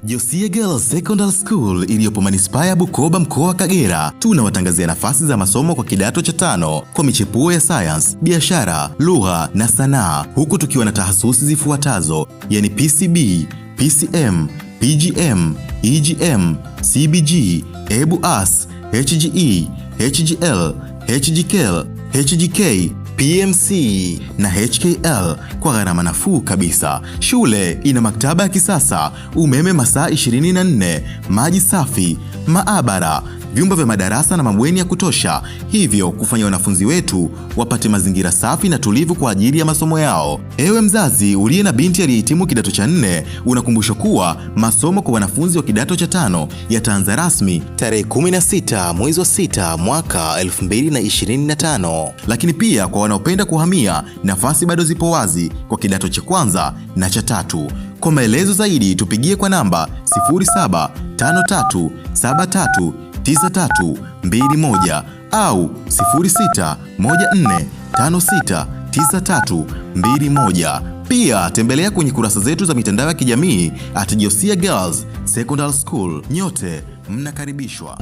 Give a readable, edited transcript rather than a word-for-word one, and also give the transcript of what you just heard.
Josia Girls Secondary School iliyopo manispaa ya Bukoba mkoa wa Kagera, tunawatangazia nafasi za masomo kwa kidato cha 5 kwa michepuo ya science, biashara, lugha na sanaa, huku tukiwa na tahasusi zifuatazo, yani PCB, PCM, PGM, EGM, CBG, EBUAS, HGE, HGL, HGKL, HGK, PMC na HKL kwa gharama nafuu kabisa. Shule ina maktaba ya kisasa, umeme masaa 24, maji safi, maabara, vyumba vya madarasa na mabweni ya kutosha, hivyo kufanya wanafunzi wetu wapate mazingira safi na tulivu kwa ajili ya masomo yao. Ewe mzazi uliye na binti aliyehitimu kidato cha 4, unakumbushwa kuwa masomo kwa wanafunzi wa kidato cha 5 yataanza rasmi tarehe 16 mwezi wa 6 mwaka 2025. Lakini pia kwa wanaopenda kuhamia, nafasi bado zipo wazi kwa kidato cha 1 na cha 3. Kwa maelezo zaidi tupigie kwa namba 0753739321 au 0614569321. Pia tembelea kwenye kurasa zetu za mitandao ya kijamii @Josia Girls Secondary School. Nyote mnakaribishwa.